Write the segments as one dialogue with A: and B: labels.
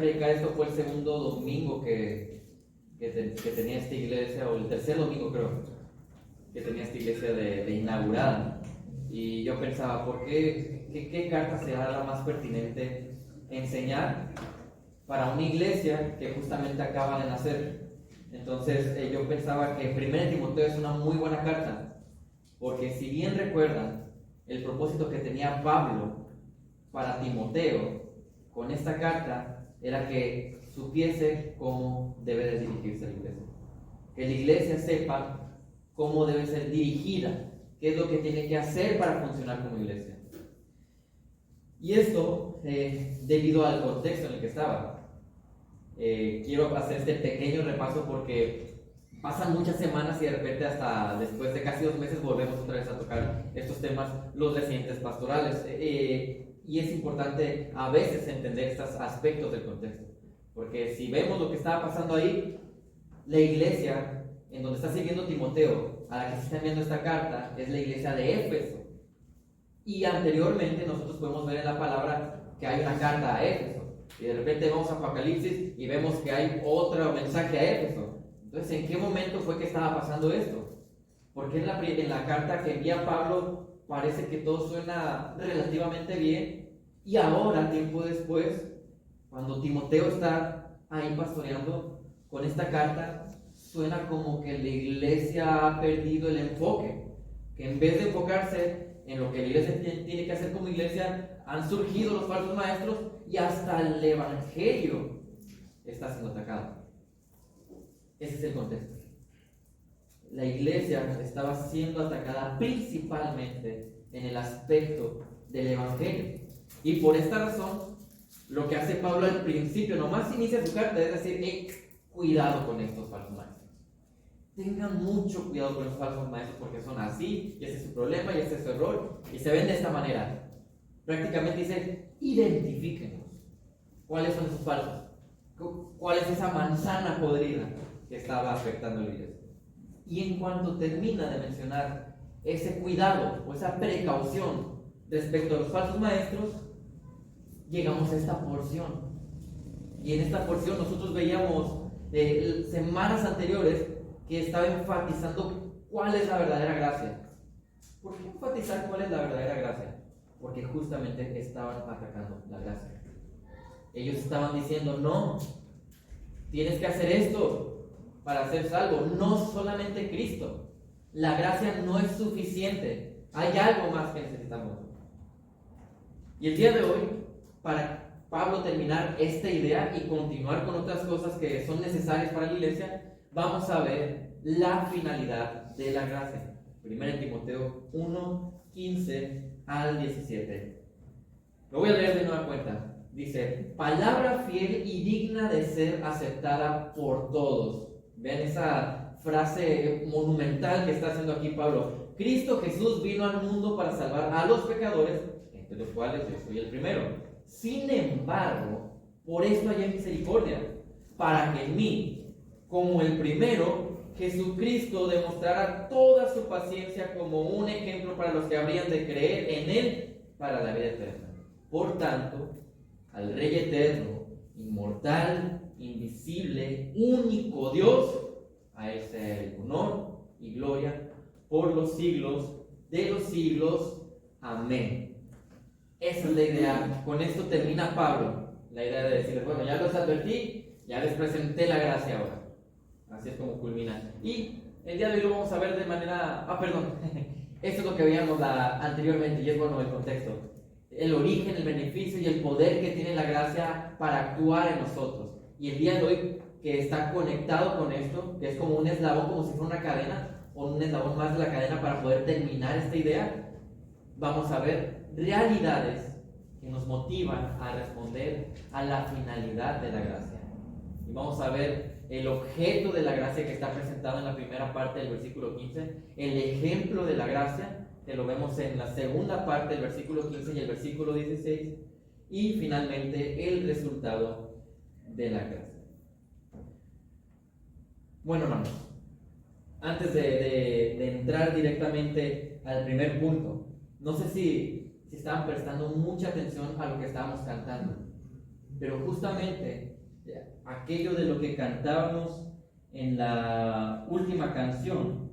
A: predicar esto fue el segundo domingo que tenía esta iglesia, o el tercer domingo creo, que tenía esta iglesia de inaugurada. Y yo pensaba, ¿por qué carta será la más pertinente enseñar para una iglesia que justamente acaba de nacer? Entonces yo pensaba que 1 Timoteo es una muy buena carta, porque si bien recuerdan el propósito que tenía Pablo para Timoteo con esta carta, era que supiese cómo debe de dirigirse la iglesia, que la iglesia sepa cómo debe ser dirigida, qué es lo que tiene que hacer para funcionar como iglesia. Y esto debido al contexto en el que estaba. Quiero hacer este pequeño repaso porque pasan muchas semanas y de repente hasta después de casi 2 meses volvemos otra vez a tocar estos temas, los recientes pastorales. Y es importante a veces entender estos aspectos del contexto, porque si vemos lo que estaba pasando ahí, la iglesia en donde está sirviendo Timoteo, a la que se está enviando esta carta, es la iglesia de Éfeso. Y anteriormente nosotros podemos ver en la palabra que hay una carta a Éfeso. Y de repente vamos a Apocalipsis y vemos que hay otro mensaje a Éfeso. Entonces, ¿en qué momento fue que estaba pasando esto? Porque en la carta que envía Pablo parece que todo suena relativamente bien, y ahora, tiempo después, cuando Timoteo está ahí pastoreando con esta carta, suena como que la iglesia ha perdido el enfoque, que en vez de enfocarse en lo que la iglesia tiene que hacer como iglesia, han surgido los falsos maestros y hasta el evangelio está siendo atacado. Ese es el contexto. La iglesia estaba siendo atacada principalmente en el aspecto del evangelio, y por esta razón lo que hace Pablo al principio, nomás inicia su carta, es decir, cuidado con estos falsos maestros. Tengan mucho cuidado con los falsos maestros, porque son así, y ese es su problema, y ese es su error, y se ven de esta manera. Prácticamente dice, identifíquenos. ¿Cuáles son esos falsos? ¿Cuál es esa manzana podrida que estaba afectando a la iglesia? Y en cuanto termina de mencionar ese cuidado o esa precaución respecto a los falsos maestros, llegamos a esta porción. Y en esta porción nosotros veíamos semanas anteriores que estaba enfatizando cuál es la verdadera gracia. ¿Por qué enfatizar cuál es la verdadera gracia? Porque justamente estaban atacando la gracia. Ellos estaban diciendo, no, tienes que hacer esto para ser salvo, no solamente Cristo. La gracia no es suficiente, hay algo más que necesitamos. Y el día de hoy, para Pablo terminar esta idea y continuar con otras cosas que son necesarias para la iglesia, vamos a ver la finalidad de la gracia. 1 Timoteo 1, 15 al 17. Lo voy a leer de nueva cuenta. Dice, palabra fiel y digna de ser aceptada por todos. Vean esa frase monumental que está haciendo aquí Pablo. Cristo Jesús vino al mundo para salvar a los pecadores, entre los cuales yo soy el primero. Sin embargo, por esto hay misericordia, para que en mí, como el primero, Jesucristo demostrara toda su paciencia como un ejemplo para los que habrían de creer en Él para la vida eterna. Por tanto, al Rey eterno, inmortal, invisible, único Dios, a Él sea el honor y gloria por los siglos de los siglos. Amén. Esa es la idea. Con esto termina Pablo. La idea de decirles, bueno, ya los advertí, ya les presenté la gracia ahora. Así es como culmina. Y el día de hoy lo vamos a ver de manera... Esto es lo que veíamos anteriormente, y es bueno el contexto. El origen, el beneficio y el poder que tiene la gracia para actuar en nosotros. Y el día de hoy, que está conectado con esto, que es como un eslabón, como si fuera una cadena, o un eslabón más de la cadena para poder terminar esta idea, vamos a ver realidades que nos motivan a responder a la finalidad de la gracia. Y vamos a ver el objeto de la gracia que está presentado en la primera parte del versículo 15, el ejemplo de la gracia, que lo vemos en la segunda parte del versículo 15 y el versículo 16, y finalmente el resultado de la gracia. Bueno, hermanos, antes de entrar directamente al primer punto, no sé si estaban prestando mucha atención a lo que estábamos cantando, pero justamente aquello de lo que cantábamos en la última canción.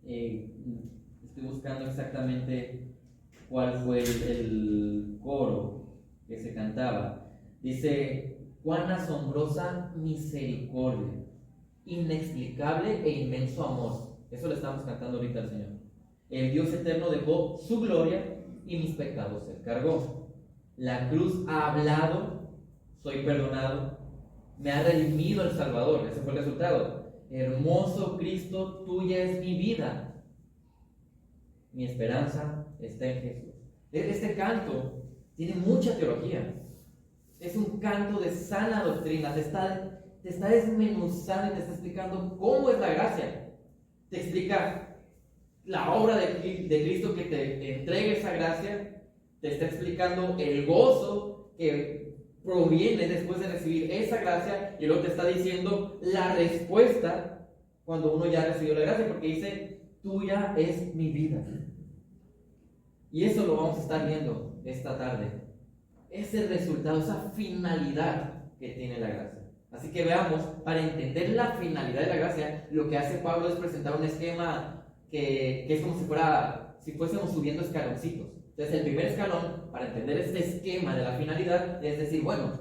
A: Estoy buscando exactamente cuál fue el coro que se cantaba. Dice: cuán asombrosa misericordia, inexplicable e inmenso amor. Eso le estamos cantando ahorita al Señor. El Dios eterno dejó su gloria y mis pecados Él cargó. La cruz ha hablado, soy perdonado, me ha redimido el Salvador. Ese fue el resultado. Hermoso Cristo, tuya es mi vida. Mi esperanza está en Jesús. Este canto tiene mucha teología. Es un canto de sana doctrina. Te está desmenuzando y te está explicando cómo es la gracia. Te explica la obra de Cristo que te entrega esa gracia. Te está explicando el gozo que proviene después de recibir esa gracia. Y luego te está diciendo la respuesta cuando uno ya recibió la gracia. Porque dice: tuya es mi vida. Y eso lo vamos a estar viendo esta tarde. Es el resultado, esa finalidad que tiene la gracia. Así que veamos, para entender la finalidad de la gracia, lo que hace Pablo es presentar un esquema que es como si fuésemos subiendo escaloncitos. Entonces, el primer escalón, para entender este esquema de la finalidad, es decir, bueno,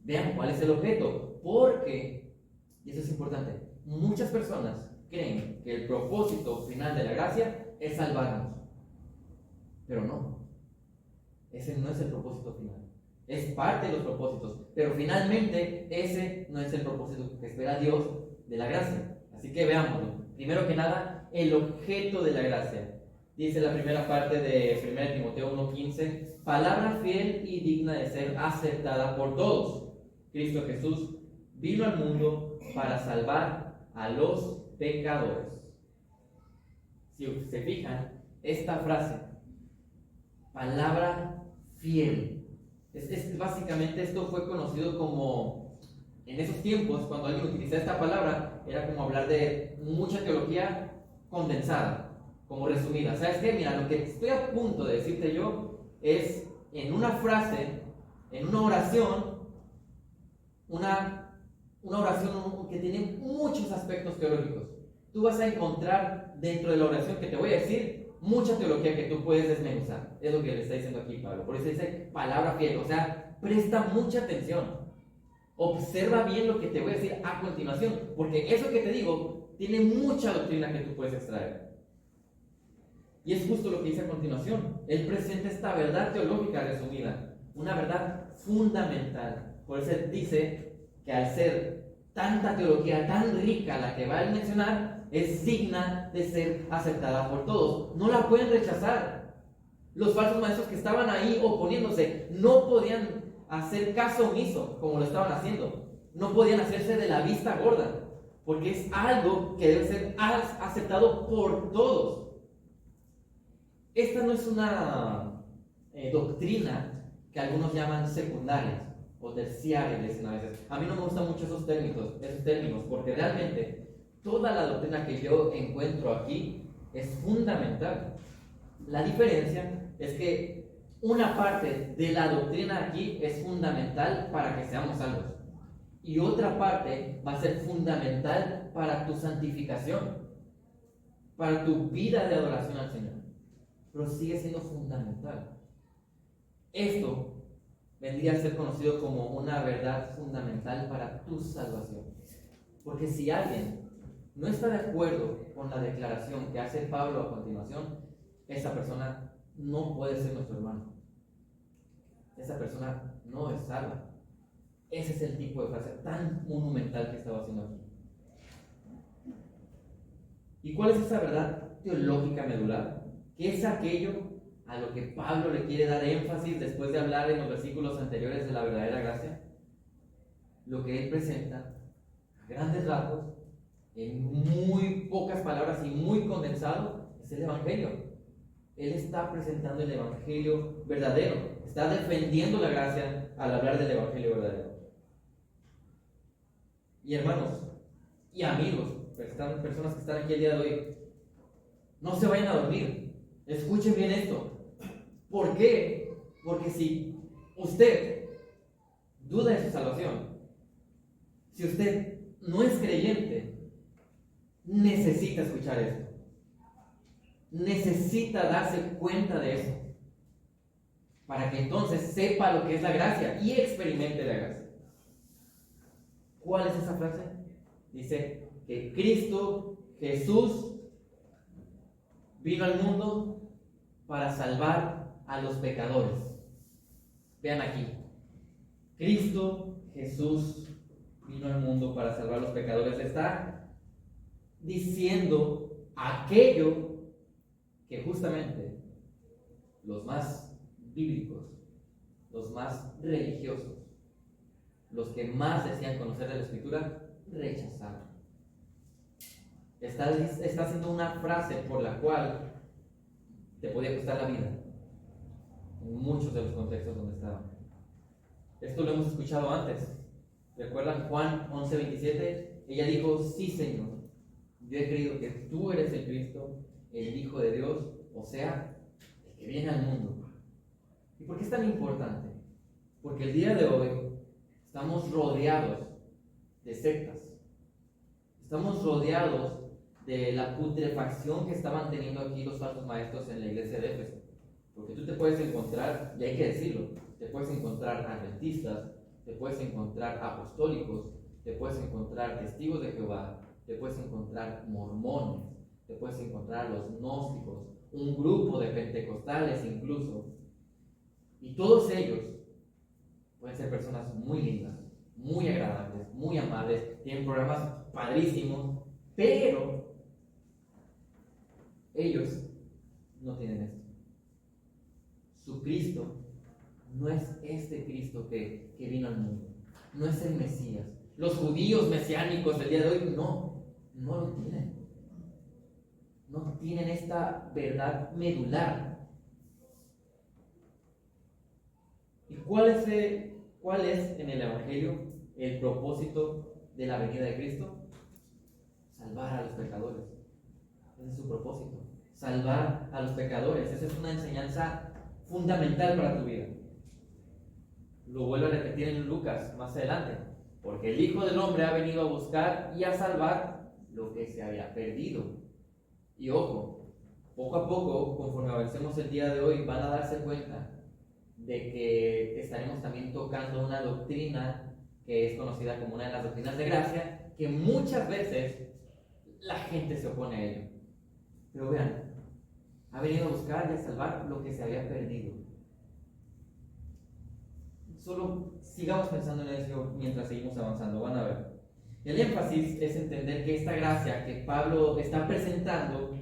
A: veamos cuál es el objeto. Porque, y eso es importante, muchas personas creen que el propósito final de la gracia es salvarnos. Pero no, ese no es el propósito final. Es parte de los propósitos, pero finalmente ese no es el propósito que espera Dios de la gracia. Así que veámoslo. Primero que nada, el objeto de la gracia. Dice la primera parte de 1 Timoteo 1:15: palabra fiel y digna de ser aceptada por todos. Cristo Jesús vino al mundo para salvar a los pecadores. Si se fijan, esta frase, palabra fiel, básicamente esto fue conocido como, en esos tiempos, cuando alguien utilizaba esta palabra, era como hablar de mucha teología condensada, como resumida. ¿Sabes qué? Mira, lo que estoy a punto de decirte yo es, en una frase, en una oración, una oración que tiene muchos aspectos teológicos. Tú vas a encontrar dentro de la oración que te voy a decir mucha teología que tú puedes desmenuzar. Es lo que le está diciendo aquí Pablo. Por eso dice palabra fiel. O sea, presta mucha atención. Observa bien lo que te voy a decir a continuación, porque eso que te digo tiene mucha doctrina que tú puedes extraer. Y es justo lo que dice a continuación. Él presenta esta verdad teológica resumida, una verdad fundamental. Por eso él dice que al ser tanta teología tan rica la que va a mencionar, es digna de ser aceptada por todos. No la pueden rechazar. Los falsos maestros que estaban ahí oponiéndose no podían hacer caso omiso como lo estaban haciendo. No podían hacerse de la vista gorda, porque es algo que debe ser aceptado por todos. Esta no es una doctrina que algunos llaman secundaria o terciaria, dicen a veces. A mí no me gustan mucho esos términos, porque realmente toda la doctrina que yo encuentro aquí es fundamental. La diferencia es que una parte de la doctrina aquí es fundamental para que seamos salvos, y otra parte va a ser fundamental para tu santificación, para tu vida de adoración al Señor. Pero sigue siendo fundamental. Esto vendría a ser conocido como una verdad fundamental para tu salvación. Porque si alguien no está de acuerdo con la declaración que hace Pablo a continuación, esa persona no puede ser nuestro hermano. Esa persona no es salva. Ese es el tipo de frase tan monumental que estaba haciendo aquí. ¿Y cuál es esa verdad teológica medular? ¿Qué es aquello a lo que Pablo le quiere dar énfasis después de hablar en los versículos anteriores de la verdadera gracia? Lo que él presenta a grandes rasgos, en muy pocas palabras y muy condensado, es el Evangelio. Él está presentando el Evangelio verdadero, está defendiendo la gracia al hablar del Evangelio verdadero. Y hermanos y amigos, personas que están aquí el día de hoy, no se vayan a dormir. Escuchen bien esto. ¿Por qué? Porque si usted duda de su salvación, Si usted no es creyente, necesita escuchar esto. Necesita darse cuenta de eso, para que entonces sepa lo que es la gracia y experimente la gracia. ¿Cuál es esa frase? Dice que Cristo Jesús vino al mundo para salvar a los pecadores. Vean aquí, Cristo Jesús vino al mundo para salvar a los pecadores. Está diciendo aquello que justamente los más bíblicos, los más religiosos, los que más decían conocer de la Escritura, rechazaron. Está haciendo una frase por la cual te podía costar la vida en muchos de los contextos donde estaban. Esto lo hemos escuchado antes. ¿Recuerdan Juan 11:27? Ella dijo: sí, Señor, yo he creído que tú eres el Cristo, el Hijo de Dios, o sea, el que viene al mundo. ¿Y por qué es tan importante? Porque el día de hoy estamos rodeados de sectas. Estamos rodeados de la putrefacción que estaban teniendo aquí los falsos maestros en la iglesia de Éfeso. Porque tú te puedes encontrar, y hay que decirlo, te puedes encontrar adventistas, te puedes encontrar apostólicos, te puedes encontrar testigos de Jehová, te puedes encontrar mormones, te puedes encontrar los gnósticos, un grupo de pentecostales incluso. Y todos ellos pueden ser personas muy lindas, muy agradables, muy amables, tienen programas padrísimos, pero ellos no tienen esto. Su Cristo no es este Cristo que vino al mundo, no es el Mesías. Los judíos mesiánicos del día de hoy no lo tienen. No tienen esta verdad medular. ¿Y cuál es en el Evangelio el propósito de la venida de Cristo? Salvar a los pecadores. Ese es su propósito. Salvar a los pecadores. Esa es una enseñanza fundamental para tu vida. Lo vuelvo a repetir en Lucas más adelante. Porque el Hijo del Hombre ha venido a buscar y a salvar lo que se había perdido. Y ojo, poco a poco, conforme avancemos el día de hoy, van a darse cuenta de que estaremos también tocando una doctrina que es conocida como una de las doctrinas de gracia, que muchas veces la gente se opone a ello. Pero vean, ha venido a buscar y a salvar lo que se había perdido. Solo sigamos pensando en eso mientras seguimos avanzando, van a ver. El énfasis es entender que esta gracia que Pablo está presentando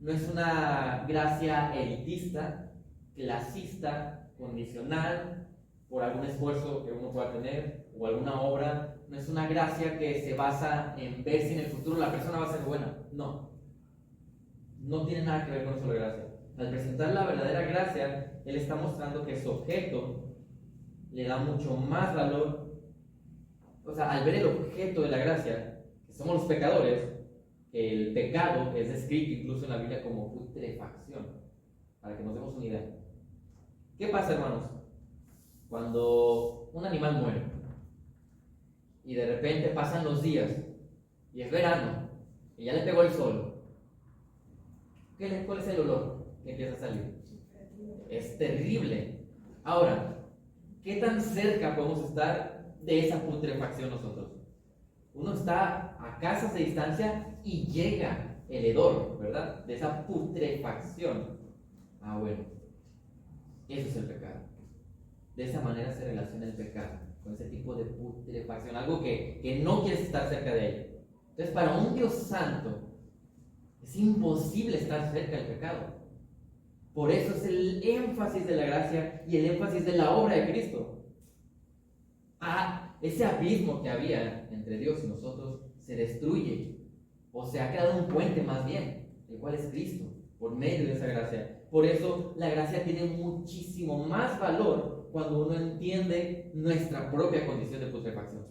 A: no es una gracia elitista, clasista, condicional, por algún esfuerzo que uno pueda tener o alguna obra. No es una gracia que se basa en ver si en el futuro la persona va a ser buena. No tiene nada que ver con eso la gracia. Al presentar la verdadera gracia, él está mostrando que su objeto le da mucho más valor. O sea, al ver el objeto de la gracia, que somos los pecadores, el pecado es descrito incluso en la Biblia como putrefacción, para que nos demos una idea. ¿Qué pasa, hermanos? Cuando un animal muere y de repente pasan los días y es verano y ya le pegó el sol, ¿cuál es el olor que empieza a salir? Es terrible. Ahora, ¿qué tan cerca podemos estar de esa putrefacción nosotros? Uno está a casas de distancia y llega el hedor, ¿verdad? De esa putrefacción. Bueno, eso es el pecado. De esa manera se relaciona el pecado, con ese tipo de putrefacción, algo que no quieres estar cerca de ello. Entonces, para un Dios santo, es imposible estar cerca del pecado. Por eso es el énfasis de la gracia y el énfasis de la obra de Cristo. Ese abismo que había entre Dios y nosotros se destruye, o se ha creado un puente más bien, el cual es Cristo, por medio de esa gracia. Por eso la gracia tiene muchísimo más valor cuando uno entiende nuestra propia condición de putrefacción.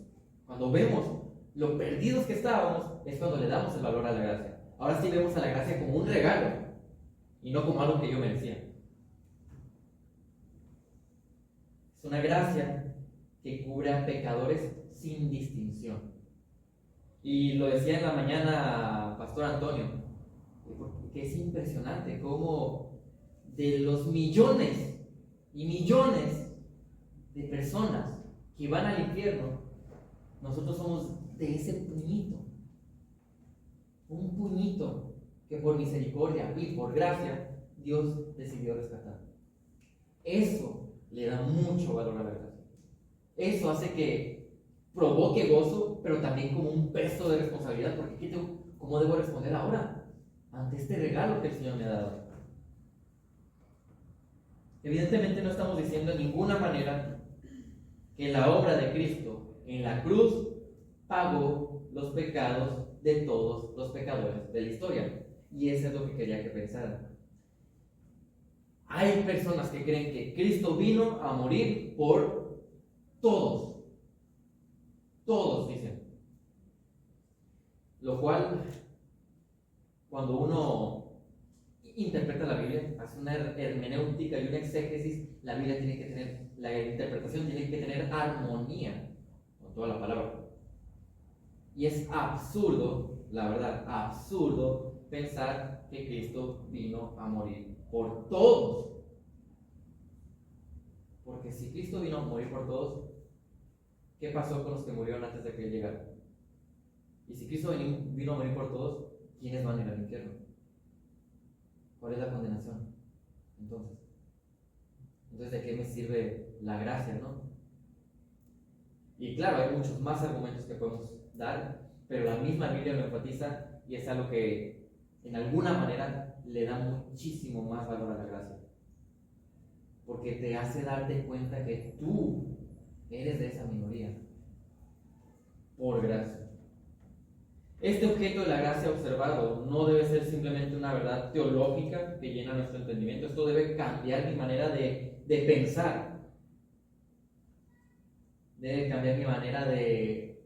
A: Cuando vemos lo perdidos que estábamos, es cuando le damos el valor a la gracia. Ahora sí vemos a la gracia como un regalo y no como algo que yo merecía. Es una gracia que cubre a pecadores sin distinción. Y lo decía en la mañana Pastor Antonio, que es impresionante cómo de los millones y millones de personas que van al infierno, nosotros somos de ese puñito. Un puñito que por misericordia y por gracia Dios decidió rescatar. Eso le da mucho valor a la gracia. Eso hace que provoque gozo, pero también como un peso de responsabilidad, porque ¿cómo debo responder ahora ante este regalo que el Señor me ha dado? Evidentemente no estamos diciendo de ninguna manera que la obra de Cristo en la cruz pagó los pecados de todos los pecadores de la historia. Y eso es lo que quería que pensaran. Hay personas que creen que Cristo vino a morir por todos. Todos, dicen. Lo cual, cuando uno interpreta la Biblia, hace una hermenéutica y una exégesis, la Biblia tiene que tener, la interpretación tiene que tener armonía con toda la palabra. Y es absurdo, la verdad, absurdo pensar que Cristo vino a morir por todos. Porque si Cristo vino a morir por todos, ¿qué pasó con los que murieron antes de que Él llegara? Y si Cristo vino a morir por todos, ¿quiénes van a ir al infierno? ¿Cuál es la condenación? Entonces, ¿de qué me sirve la gracia, no? Y claro, hay muchos más argumentos que podemos dar, pero la misma Biblia lo enfatiza y es algo que en alguna manera le da muchísimo más valor a la gracia, porque te hace darte cuenta que tú eres de esa minoría por gracia. Este objeto de la gracia observado no debe ser simplemente una verdad teológica que llena nuestro entendimiento. Esto debe cambiar mi manera de pensar, debe cambiar mi manera de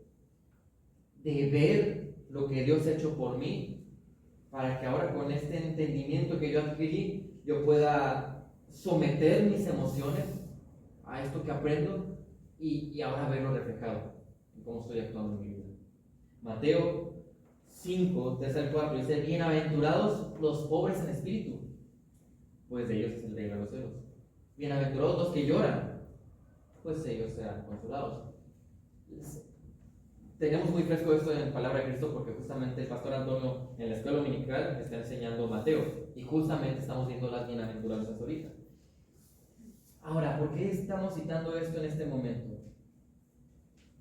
A: ver lo que Dios ha hecho por mí, para que ahora con este entendimiento que yo adquirí, yo pueda someter mis emociones a esto que aprendo y ahora verlo reflejado en cómo estoy actuando en mi vida. Mateo 5, 3-4 dice: bienaventurados los pobres en espíritu, pues de ellos es el reino de los cielos. Bienaventurados los que lloran, pues ellos serán consolados. Tenemos muy fresco esto en Palabra de Cristo porque justamente el pastor Antonio en la escuela dominical está enseñando Mateo y justamente estamos viendo las bienaventuranzas ahorita. Ahora, ¿por qué estamos citando esto en este momento?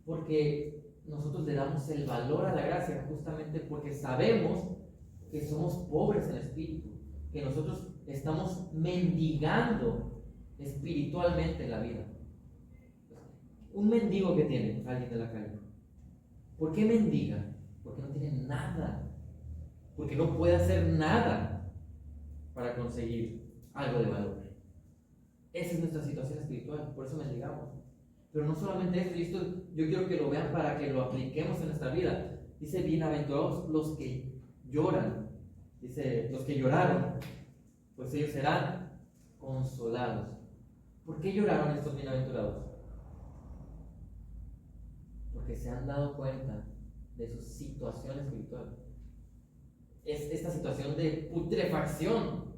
A: Porque nosotros le damos el valor a la gracia justamente porque sabemos que somos pobres en espíritu, que nosotros estamos mendigando espiritualmente en la vida. Un mendigo que tiene alguien de la calle, ¿por qué mendiga? Porque no tiene nada, porque no puede hacer nada para conseguir algo de valor. Esa es nuestra situación espiritual, por eso mendigamos. Pero no solamente eso, y esto yo quiero que lo vean para que lo apliquemos en nuestra vida. Dice: bienaventurados los que lloran. Dice: los que lloraron, pues ellos serán consolados. ¿Por qué lloraron estos bienaventurados? Porque se han dado cuenta de su situación espiritual. Es esta situación de putrefacción.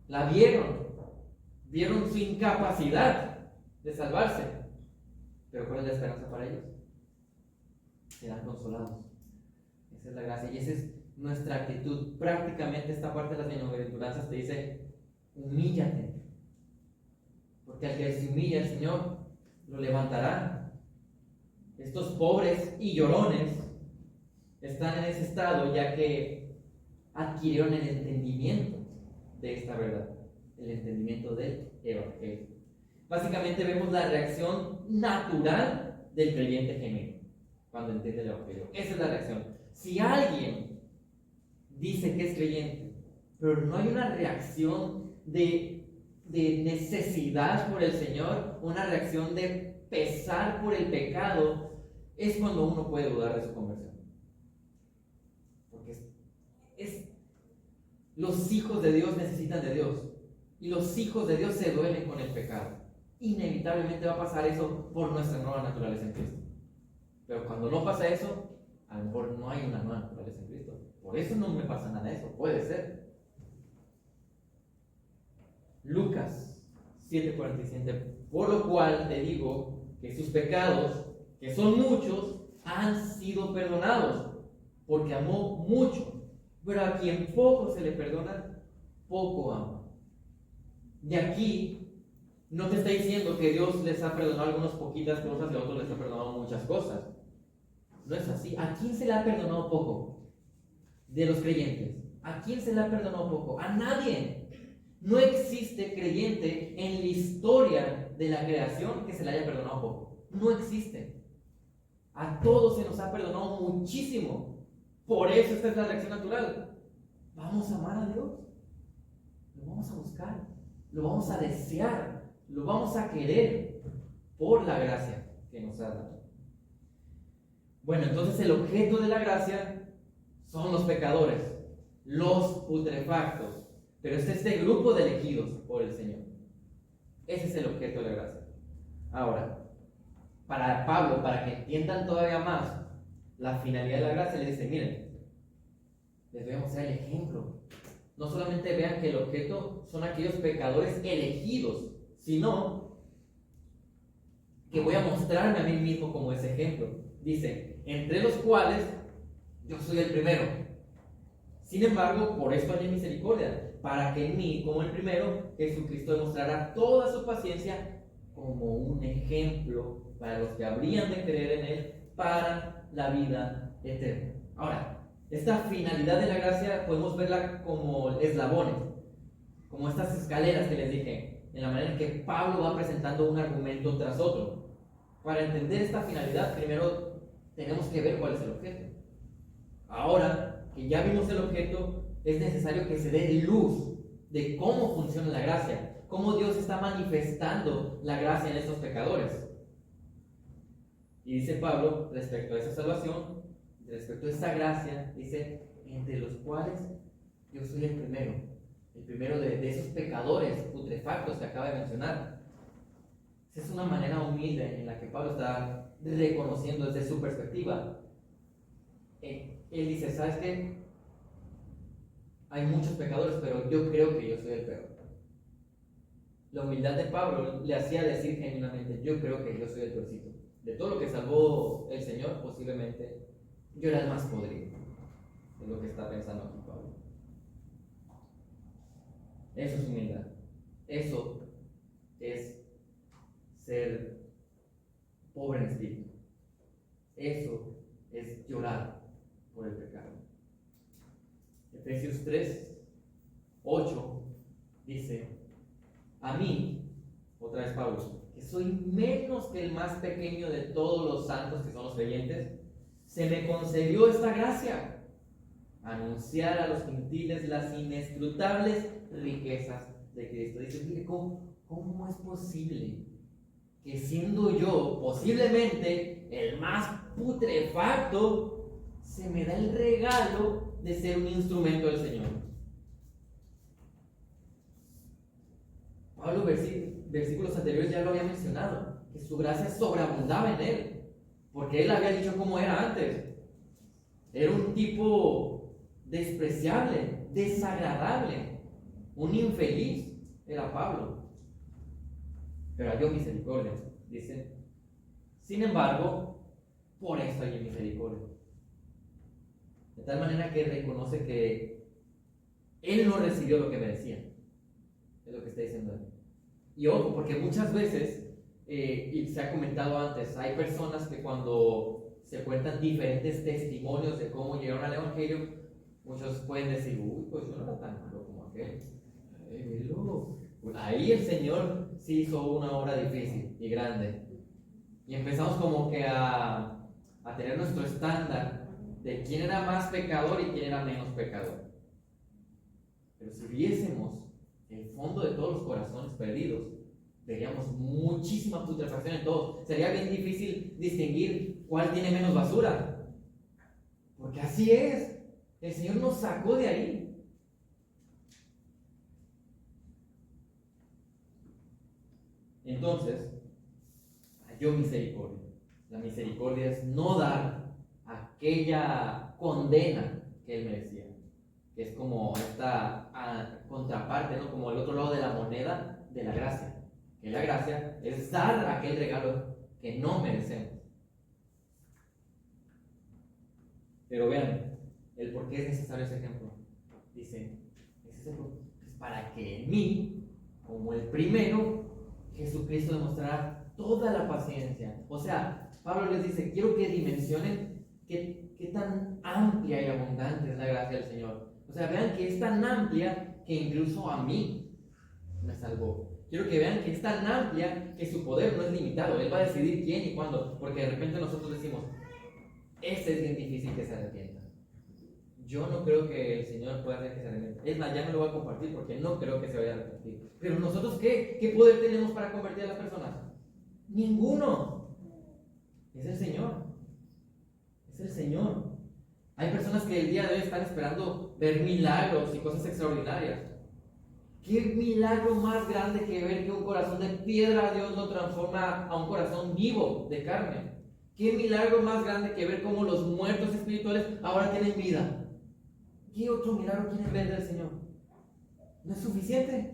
A: La vieron su incapacidad de salvarse. Pero ¿cuál es la esperanza para ellos? Serán consolados. Esa es la gracia y esa es nuestra actitud. Prácticamente esta parte de las bienaventuranzas te dice: humíllate, porque al que se humilla el Señor lo levantará. Estos pobres y llorones están en ese estado ya que adquirieron el entendimiento de esta verdad, el entendimiento del Evangelio. Básicamente vemos la reacción natural del creyente genuino cuando entiende el Evangelio. Esa es la reacción. Si alguien dice que es creyente, pero no hay una reacción de necesidad por el Señor, una reacción de pesar por el pecado, es cuando uno puede dudar de su conversión. Porque los hijos de Dios necesitan de Dios, y los hijos de Dios se duelen con el pecado. Inevitablemente va a pasar eso por nuestra nueva naturaleza en Cristo. Pero cuando no pasa eso, A lo mejor no hay una nueva naturaleza en Cristo. Por eso no me pasa nada de eso. Puede ser. Lucas 7:47. Por lo cual te digo que sus pecados, que son muchos, han sido perdonados, porque amó mucho. Pero a quien poco se le perdona, poco ama. Y aquí no te está diciendo que Dios les ha perdonado algunas poquitas cosas y a otros les ha perdonado muchas cosas. No es así. ¿A quién se le ha perdonado poco? De los creyentes. ¿A quién se le ha perdonado poco? A nadie. No existe creyente en la historia de la creación que se le haya perdonado poco. No existe. A todos se nos ha perdonado muchísimo. Por eso esta es la reacción natural. Vamos a amar a Dios. Lo vamos a buscar. Lo vamos a desear. Lo vamos a querer por la gracia que nos ha dado. Bueno, entonces el objeto de la gracia son los pecadores, los putrefactos. Pero es este grupo de elegidos por el Señor. Ese es el objeto de la gracia. Ahora, para Pablo, para que entiendan todavía más la finalidad de la gracia, le dice, miren, les voy a mostrar el ejemplo. No solamente vean que el objeto son aquellos pecadores elegidos, sino que voy a mostrarme a mí mismo como ese ejemplo. Dice, entre los cuales yo soy el primero. Sin embargo, por esto hay misericordia, para que en mí, como el primero, Jesucristo demostrará toda su paciencia como un ejemplo para los que habrían de creer en Él para la vida eterna. Ahora, esta finalidad de la gracia podemos verla como eslabones, como estas escaleras que les dije, en la manera en que Pablo va presentando un argumento tras otro. Para entender esta finalidad, primero tenemos que ver cuál es el objeto. Ahora que ya vimos el objeto, es necesario que se dé luz de cómo funciona la gracia, cómo Dios está manifestando la gracia en estos pecadores. Y dice Pablo, respecto a esa salvación, respecto a esta gracia, dice, entre los cuales yo soy el primero de esos pecadores putrefactos que acaba de mencionar. Esa es una manera humilde en la que Pablo está reconociendo desde su perspectiva. Él dice, ¿sabes qué? Hay muchos pecadores, pero yo creo que yo soy el peor. La humildad de Pablo le hacía decir genuinamente, yo creo que yo soy el peorcito. De todo lo que salvó el Señor, posiblemente yo era el más podrido. Es lo que está pensando aquí Pablo. Eso es humildad. Eso es ser pobre en espíritu. Eso es llorar por el pecado. Efesios 3:8 dice, a mí, otra vez Pablo, que soy menos que el más pequeño de todos los santos que son los creyentes, se me concedió esta gracia, anunciar a los gentiles las inescrutables riquezas de Cristo. Dice, mire, ¿cómo es posible que siendo yo posiblemente el más putrefacto, se me da el regalo de ser un instrumento del Señor? Pablo, versículos anteriores ya lo había mencionado, que su gracia sobreabundaba en él, porque él había dicho cómo era antes. Era un tipo despreciable, desagradable, un infeliz, era Pablo. Pero halló misericordia, dice. Sin embargo, por eso hay misericordia. De tal manera que reconoce que él no recibió lo que merecía. Es lo que está diciendo él. Y ojo, porque muchas veces, y se ha comentado antes, hay personas que cuando se cuentan diferentes testimonios de cómo llegaron al Evangelio, muchos pueden decir, uy, pues yo no era tan malo como aquel. Ahí el Señor sí hizo una obra difícil y grande. Y empezamos como que a tener nuestro estándar de quién era más pecador y quién era menos pecador. Pero si viésemos el fondo de todos los corazones perdidos, veríamos muchísima putrefacción en todos. Sería bien difícil distinguir cuál tiene menos basura, porque así es. El Señor nos sacó de ahí. Entonces, halló misericordia. La misericordia es no dar aquella condena que él merecía, que es como esta contraparte, ¿no? Como el otro lado de la moneda de la gracia, que la gracia es dar aquel regalo que no merecemos. Pero vean, el por qué es necesario ese ejemplo. Dice, ese ejemplo es para que en mí, como el primero, Jesucristo demostrará toda la paciencia. O sea, Pablo les dice, quiero que dimensionen qué tan amplia y abundante es la gracia del Señor. O sea, vean que es tan amplia que incluso a mí me salvó. Quiero que vean que es tan amplia que su poder no es limitado. Él va a decidir quién y cuándo. Porque de repente nosotros decimos, ese es bien difícil que se arrepienta. Yo no creo que el Señor pueda hacer que se arrepienta. Es más, ya me lo voy a compartir porque no creo que se vaya a arrepentir. Pero nosotros, ¿qué poder tenemos para convertir a las personas? Ninguno. Es el Señor. Es el Señor. Hay personas que el día de hoy están esperando ver milagros y cosas extraordinarias. ¿Qué milagro más grande que ver que un corazón de piedra Dios lo transforma a un corazón vivo, de carne? ¿Qué milagro más grande que ver cómo los muertos espirituales ahora tienen vida? ¿Qué otro milagro quieren ver del Señor? ¿No es suficiente?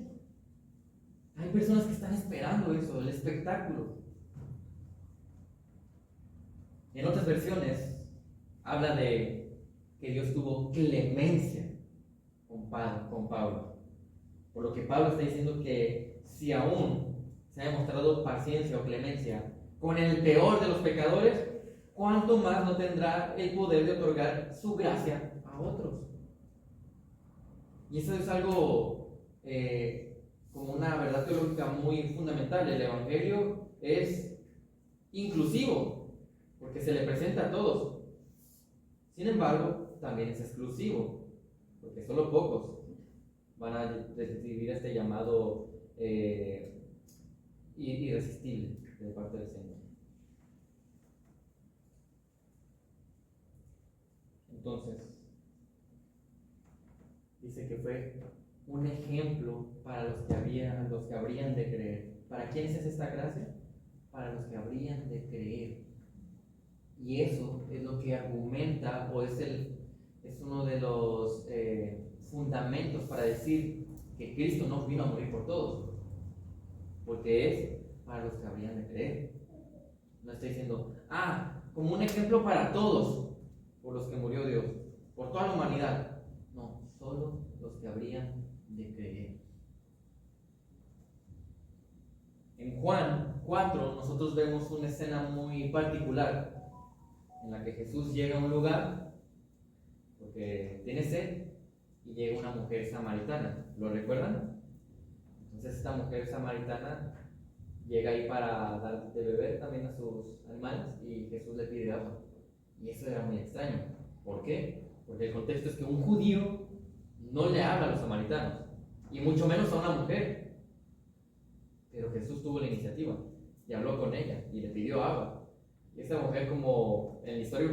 A: Hay personas que están esperando eso, el espectáculo. En otras versiones habla de que Dios tuvo clemencia con Pablo. Por lo que Pablo está diciendo que si aún se ha demostrado paciencia o clemencia con el peor de los pecadores, ¿cuánto más no tendrá el poder de otorgar su gracia a otros? Y eso es algo como una verdad teológica muy fundamental. El Evangelio es inclusivo, porque se le presenta a todos. Sin embargo, también es exclusivo, porque solo pocos van a recibir este llamado irresistible de parte del Señor. Entonces, dice que fue un ejemplo para los que habrían de creer. ¿Para quiénes es esta gracia? Para los que habrían de creer. Y eso es lo que argumenta, o es uno de los fundamentos para decir que Cristo no vino a morir por todos, porque es para los que habrían de creer. No está diciendo, como un ejemplo para todos, por los que murió Dios, por toda la humanidad. No, solo los que habrían de creer. En Juan 4 nosotros vemos una escena muy particular en la que Jesús llega a un lugar porque tiene sed y llega una mujer samaritana. ¿Lo recuerdan? Entonces esta mujer samaritana llega ahí para dar de beber también a sus animales y Jesús le pide agua. Y eso era muy extraño. ¿Por qué? Porque el contexto es que un judío no le habla a los samaritanos, y mucho menos a una mujer. Pero Jesús tuvo la iniciativa y habló con ella y le pidió agua. Y esta mujer, como en la historia,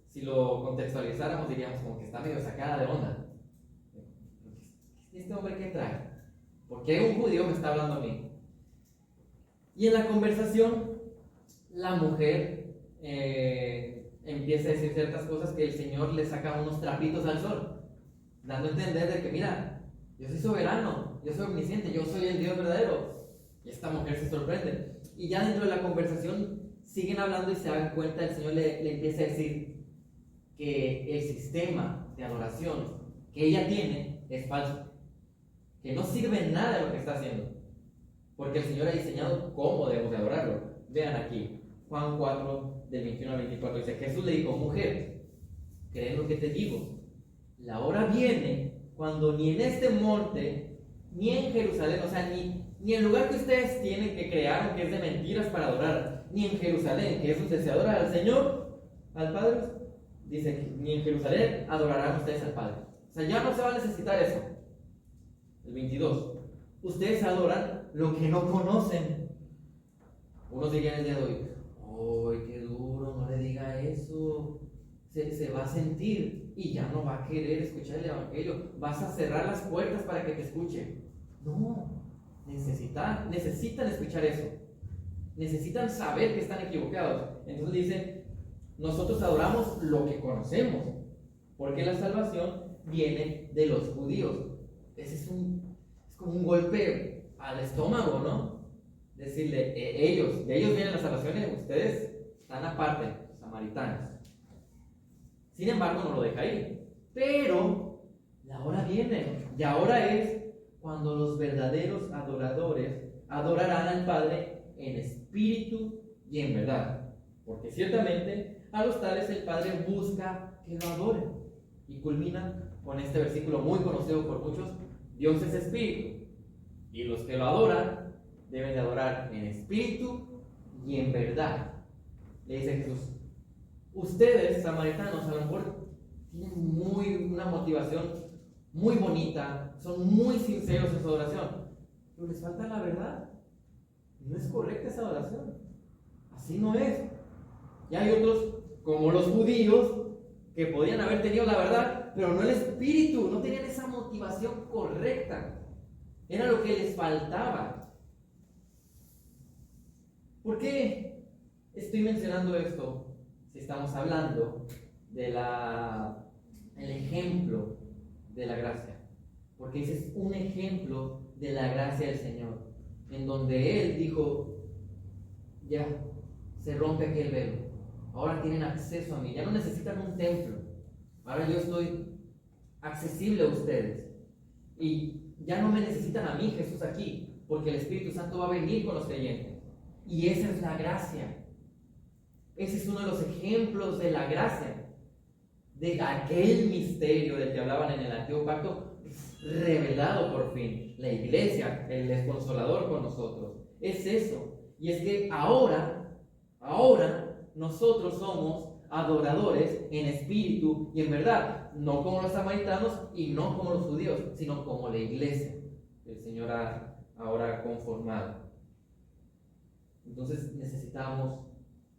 A: si lo contextualizáramos, diríamos como que está medio sacada de onda. ¿Este hombre qué trae? ¿Por qué un judío me está hablando a mí? Y en la conversación, la mujer empieza a decir ciertas cosas que el Señor le saca unos trapitos al sol, dando a entender de que, mira, yo soy soberano, yo soy omnisciente, yo soy el Dios verdadero. Y esta mujer se sorprende. Y ya dentro de la conversación siguen hablando y se dan cuenta, el Señor le empieza a decir que el sistema de adoración que ella tiene es falso, que no sirve en nada de lo que está haciendo, porque el Señor ha diseñado cómo debemos de adorarlo. Vean aquí, Juan 4, del 21 al 24, dice: Jesús le dijo, mujer, ¿crees lo que te digo? La hora viene cuando ni en este monte, ni en Jerusalén, o sea, ni el lugar que ustedes tienen que crear, que es de mentiras para adorar, ni en Jerusalén, que es donde se adora al Señor, al Padre, dice que ni en Jerusalén adorarán ustedes al Padre. O sea, ya no se va a necesitar eso. El 22, ustedes adoran lo que no conocen. Unos dirían el día de hoy, ¡ay, qué duro! No le diga eso. Se va a sentir y ya no va a querer escuchar el Evangelio. Vas a cerrar las puertas para que te escuche. No, necesitan escuchar eso. Necesitan saber que están equivocados. Entonces dicen, nosotros adoramos lo que conocemos, porque la salvación viene de los judíos. Ese es como un golpe al estómago, ¿no? Decirle, de ellos vienen las salvaciones, ustedes están aparte, samaritanos. Sin embargo, no lo deja ir. Pero la hora viene, y ahora es cuando los verdaderos adoradores adorarán al Padre en espíritu y en verdad. Porque ciertamente a los tales el Padre busca que lo adoren. Y culmina con este versículo muy conocido por muchos: Dios es espíritu, y los que lo adoran deben de adorar en espíritu y en verdad. Le dice Jesús: ustedes, samaritanos, a lo mejor tienen una motivación muy bonita, son muy sinceros en su adoración, pero les falta la verdad. No es correcta esa adoración. Así no es. Y hay otros, como los judíos, que podían haber tenido la verdad, pero no el espíritu, no tenían esa motivación correcta. Era lo que les faltaba. ¿Por qué estoy mencionando esto? Si estamos hablando del ejemplo de la gracia. Porque ese es un ejemplo de la gracia del Señor, en donde Él dijo: ya, se rompe aquel velo, ahora tienen acceso a mí, ya no necesitan un templo, ahora yo estoy accesible a ustedes, y ya no me necesitan a mí, Jesús, aquí, porque el Espíritu Santo va a venir con los creyentes. Y esa es la gracia. Ese es uno de los ejemplos de la gracia, de aquel misterio del que hablaban en el Antiguo Pacto, revelado por fin. La iglesia, el desconsolador con nosotros, es eso. Y es que ahora nosotros somos adoradores en espíritu y en verdad, no como los samaritanos y no como los judíos, sino como la iglesia que el Señor ha ahora conformado. Entonces necesitamos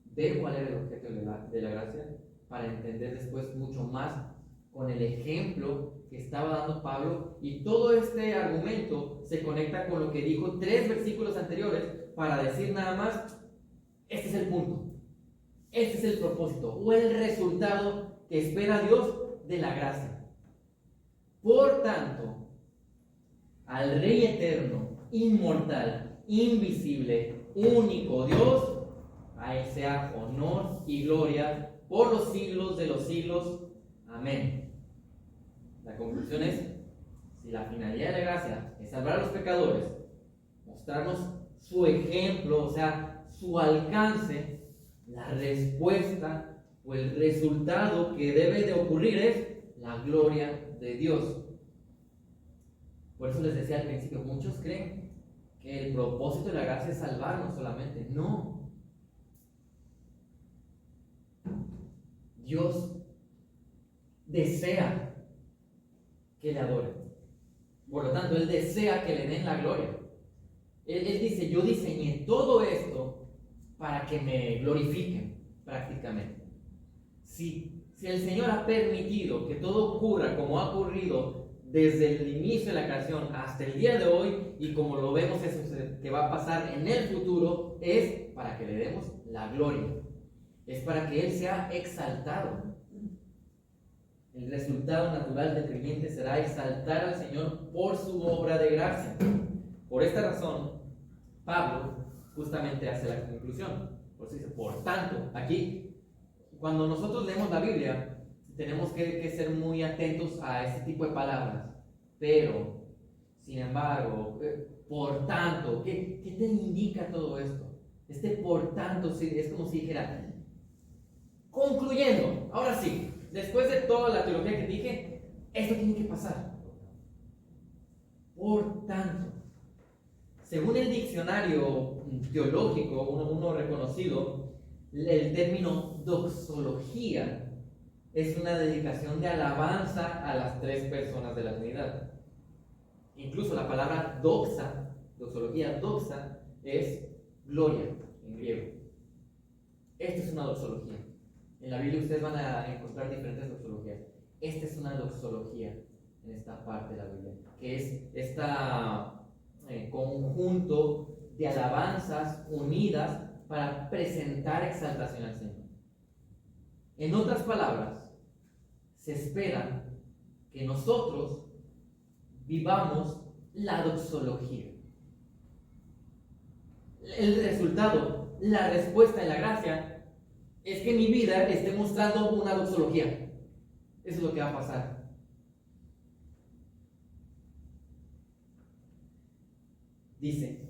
A: ver cuál era el objeto de la gracia para entender después mucho más con el ejemplo que estaba dando Pablo. Y todo este argumento se conecta con lo que dijo 3 versículos anteriores para decir nada más: este es el punto, este es el propósito o el resultado que espera Dios de la gracia. Por tanto, al Rey eterno, inmortal, invisible, único Dios, a Él sea honor y gloria por los siglos de los siglos. Amén. La conclusión es: si la finalidad de la gracia es salvar a los pecadores, mostrarnos su ejemplo, o sea, su alcance, la respuesta o el resultado que debe de ocurrir es la gloria de Dios. Por eso les decía al principio, muchos creen que el propósito de la gracia es salvarnos solamente. No. Dios desea que le adoren. Por lo tanto, Él desea que le den la gloria. Él dice: yo diseñé todo esto para que me glorifiquen prácticamente. Si el Señor ha permitido que todo ocurra como ha ocurrido desde el inicio de la creación hasta el día de hoy, y como lo vemos eso que va a pasar en el futuro, es para que le demos la gloria. Es para que Él sea exaltado. El resultado natural del creyente será exaltar al Señor por su obra de gracia. Por esta razón, Pablo justamente hace la conclusión. Por eso dice: por tanto. Aquí, cuando nosotros leemos la Biblia, tenemos que ser muy atentos a ese tipo de palabras. Pero, sin embargo, por tanto, ¿qué te indica todo esto? Por tanto es como si dijera: concluyendo, ahora sí, después de toda la teología que dije, esto tiene que pasar. Por tanto, según el diccionario teológico, uno reconocido, el término doxología es una dedicación de alabanza a las 3 personas de la Trinidad. Incluso la palabra doxología, doxa, es gloria en griego. Esto es una doxología. En la Biblia ustedes van a encontrar diferentes doxologías. Esta es una doxología en esta parte de la Biblia, que es este conjunto de alabanzas unidas para presentar exaltación al Señor. En otras palabras, se espera que nosotros vivamos la doxología. El resultado, la respuesta en la gracia, es que mi vida esté mostrando una doxología. Eso es lo que va a pasar. Dice,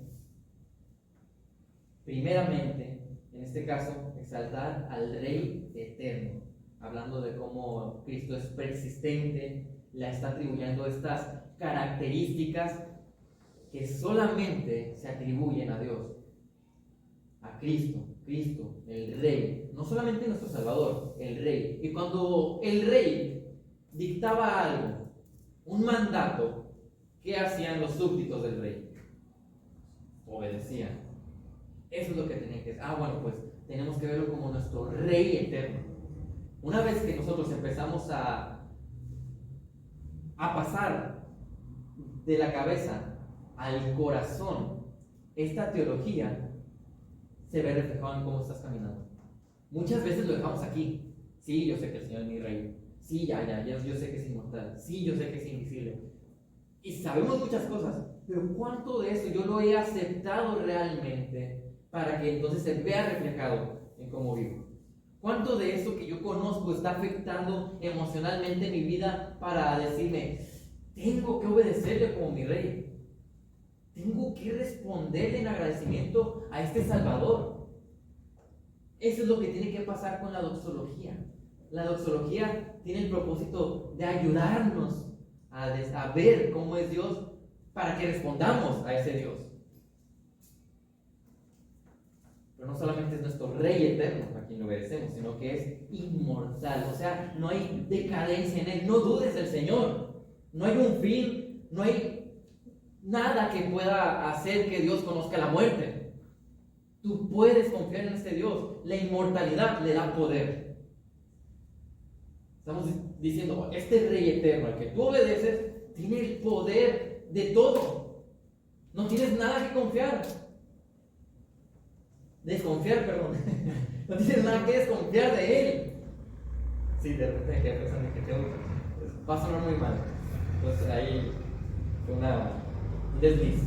A: primeramente, en este caso, exaltar al Rey eterno, hablando de cómo Cristo es persistente, le está atribuyendo estas características que solamente se atribuyen a Dios, a Cristo, el Rey, no solamente nuestro Salvador, el Rey. Y cuando el Rey dictaba algo, un mandato, ¿qué hacían los súbditos del Rey? Obedecían. Eso es lo que tenían que hacer. Bueno, pues tenemos que verlo como nuestro Rey eterno. Una vez que nosotros empezamos a pasar de la cabeza al corazón esta teología, se ve reflejado en cómo estás caminando. Muchas veces lo dejamos aquí. Sí, yo sé que el Señor es mi Rey. Sí, yo sé que es inmortal. Sí, yo sé que es invisible. Y sabemos muchas cosas, pero ¿cuánto de eso yo lo he aceptado realmente para que entonces se vea reflejado en cómo vivo? ¿Cuánto de eso que yo conozco está afectando emocionalmente mi vida para decirme, tengo que obedecerle como mi Rey? Tengo que responderle en agradecimiento a este Salvador. Eso es lo que tiene que pasar con la doxología. La doxología tiene el propósito de ayudarnos a ver cómo es Dios para que respondamos a ese Dios. Pero no solamente es nuestro Rey eterno a quien lo obedecemos, sino que es inmortal. O sea, no hay decadencia en Él. No dudes del Señor. No hay un fin, no hay nada que pueda hacer que Dios conozca la muerte. Tú puedes confiar en este Dios. La inmortalidad le da poder. Estamos diciendo, este Rey eterno al que tú obedeces tiene el poder de todo. No tienes nada que desconfiar, perdón. No tienes nada que desconfiar de Él. Sí, de repente me quedé pensando que va a sonar muy mal. Entonces ahí fue un desliz.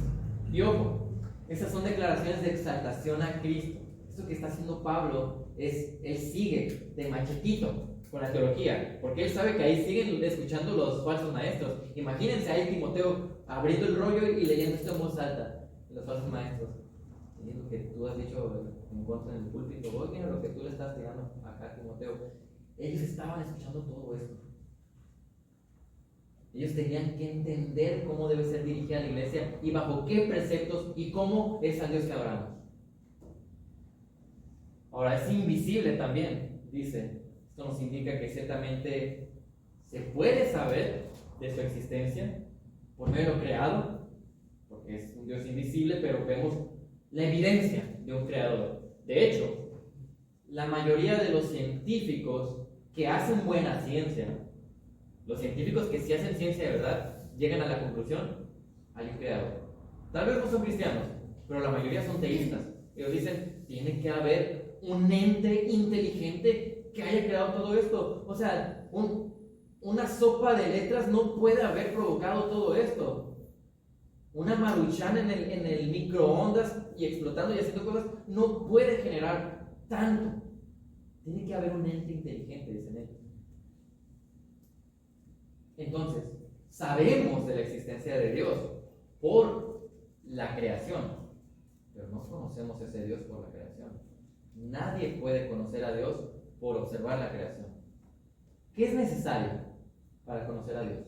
A: Y ojo, esas son declaraciones de exaltación a Cristo. Esto que está haciendo Pablo él sigue de machetito con la teología, porque él sabe que ahí siguen escuchando los falsos maestros. Imagínense ahí Timoteo abriendo el rollo y leyendo esto en voz alta, los falsos maestros, leyendo que tú has dicho en contra en el púlpito, oye, lo que tú le estás tirando acá a Timoteo. Ellos estaban escuchando todo esto. Ellos tenían que entender cómo debe ser dirigida la iglesia y bajo qué preceptos y cómo es al Dios que adoramos. Ahora, es invisible también, dice. Esto nos indica que ciertamente se puede saber de su existencia por medio de lo creado, porque es un Dios invisible, pero vemos la evidencia de un creador. De hecho, la mayoría de los científicos que hacen buena ciencia, los científicos que sí hacen ciencia de verdad, llegan a la conclusión, hay un creador. Tal vez no son cristianos, pero la mayoría son teístas. Ellos dicen, tiene que haber un ente inteligente que haya creado todo esto. O sea, una sopa de letras no puede haber provocado todo esto. Una Maruchan en el microondas y explotando y haciendo cosas no puede generar tanto. Tiene que haber un ente inteligente, dicen ellos. Entonces, sabemos de la existencia de Dios por la creación, pero no conocemos ese Dios por la creación. Nadie puede conocer a Dios por observar la creación. ¿Qué es necesario para conocer a Dios?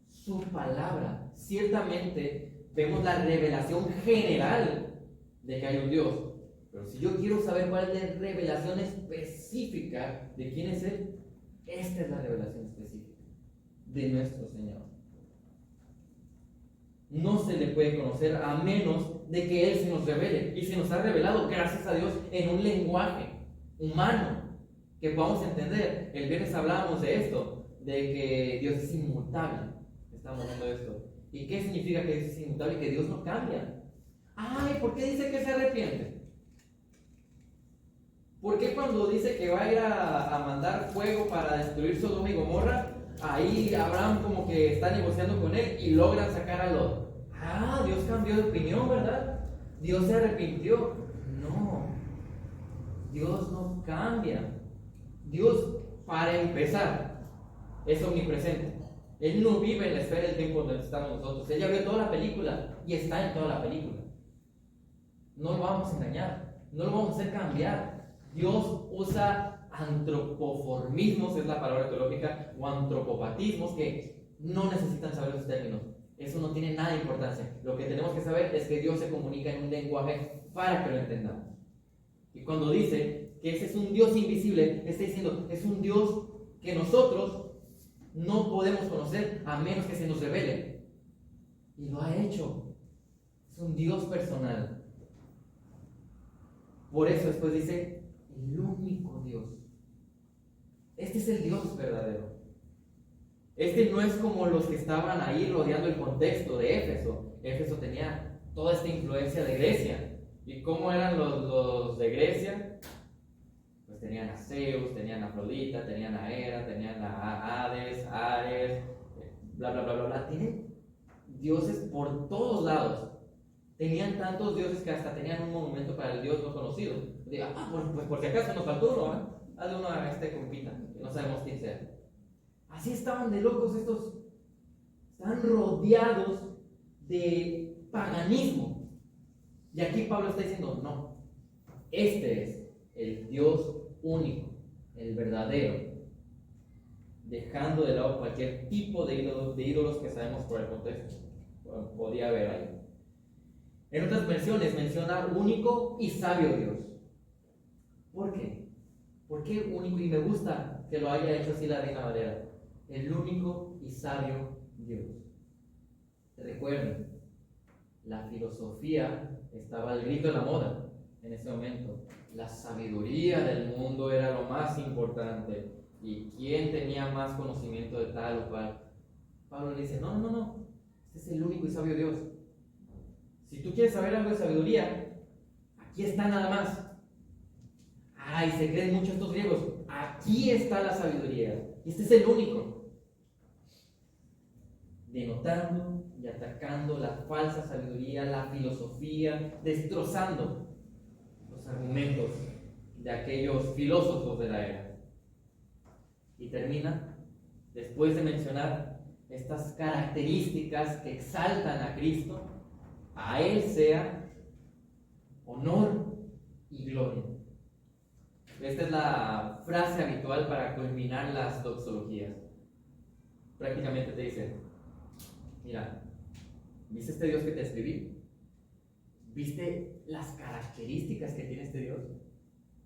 A: Su palabra. Ciertamente vemos la revelación general de que hay un Dios, pero si yo quiero saber cuál es la revelación específica de quién es Él, esta es la revelación específica de nuestro Señor. No se le puede conocer a menos de que Él se nos revele, y se nos ha revelado, gracias a Dios, en un lenguaje humano que podamos entender. El viernes hablábamos de esto, de que Dios es inmutable. Estamos hablando de esto. ¿Y qué significa que Dios es inmutable? Que Dios no cambia. Ay, ¿por qué dice que se arrepiente? ¿Por qué cuando dice que va a ir a mandar fuego para destruir Sodoma y Gomorra, ahí Abraham como que está negociando con él y logran sacar a Lot? Ah, Dios cambió de opinión, ¿verdad? Dios se arrepintió. No, Dios no cambia. Dios, para empezar, es omnipresente. Él no vive en la esfera del tiempo donde estamos nosotros. Él ya vio toda la película y está en toda la película. No lo vamos a engañar, no lo vamos a hacer cambiar. Dios usa antropoformismos, es la palabra teológica, o antropopatismos que no necesitan saber los términos. Eso no tiene nada de importancia. Lo que tenemos que saber es que Dios se comunica en un lenguaje para que lo entendamos. Y cuando dice que ese es un Dios invisible, está diciendo, es un Dios que nosotros no podemos conocer a menos que se nos revele. Y lo ha hecho. Es un Dios personal. Por eso después dice, el único Dios. Este es el Dios verdadero. Este no es como los que estaban ahí rodeando el contexto de Éfeso. Éfeso tenía toda esta influencia de Grecia. ¿Y cómo eran los de Grecia? Pues tenían a Zeus, tenían a Afrodita, tenían a Hera, tenían a Hades, Ares, bla, bla, bla, bla, bla. Tienen dioses por todos lados. Tenían tantos dioses que hasta tenían un monumento para el dios no conocido. Diga, pues por si acaso nos faltó uno, ¿eh? Hazle uno a este compita, que no sabemos quién sea. Así estaban de locos estos. Estaban rodeados de paganismo. Y aquí Pablo está diciendo, no, este es el Dios único, el verdadero, dejando de lado cualquier tipo de ídolos que sabemos por el contexto podía haber ahí. En otras versiones menciona único y sabio Dios. ¿Por qué? ¿Por qué único? Y me gusta que lo haya hecho así la Reina Valera. El único y sabio Dios. Recuerden, la filosofía estaba al grito de la moda en ese momento. La sabiduría del mundo era lo más importante. ¿Y quién tenía más conocimiento de tal o cual? Pablo le dice, no. Este es el único y sabio Dios. Si tú quieres saber algo de sabiduría, aquí está nada más. Ay, se creen mucho estos griegos. Aquí está la sabiduría. Este es el único. Denotando y atacando la falsa sabiduría, la filosofía, destrozando los argumentos de aquellos filósofos de la era. Y termina, después de mencionar estas características que exaltan a Cristo, a Él sea honor y gloria. Esta es la frase habitual para culminar las doxologías. Prácticamente te dice, mira, ¿viste este Dios que te escribí? ¿Viste las características que tiene este Dios?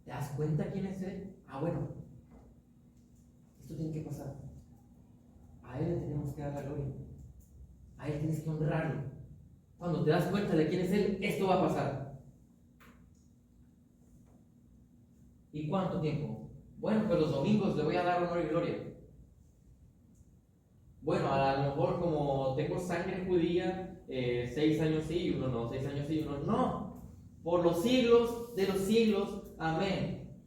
A: ¿Te das cuenta quién es Él? Bueno, esto tiene que pasar. A Él le tenemos que dar la gloria. A Él tienes que honrarlo. Cuando te das cuenta de quién es Él, esto va a pasar. ¿Y cuánto tiempo? Bueno, pues los domingos le voy a dar honor y gloria. Bueno, a lo mejor como tengo sangre judía, 6 años sí y uno no, 6 años sí y uno no. Por los siglos de los siglos, amén.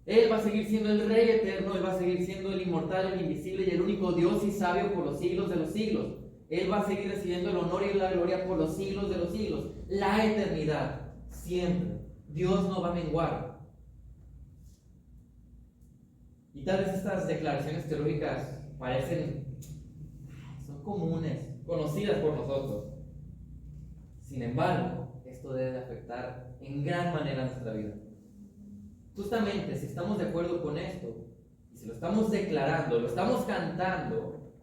A: Él va a seguir siendo el Rey eterno, Él va a seguir siendo el inmortal, el invisible y el único Dios y sabio por los siglos de los siglos. Él va a seguir recibiendo el honor y la gloria por los siglos de los siglos. La eternidad, siempre. Dios no va a menguar. Y tal vez estas declaraciones teológicas son comunes, conocidas por nosotros. Sin embargo, esto debe afectar en gran manera nuestra vida. Justamente, si estamos de acuerdo con esto, y si lo estamos declarando, lo estamos cantando,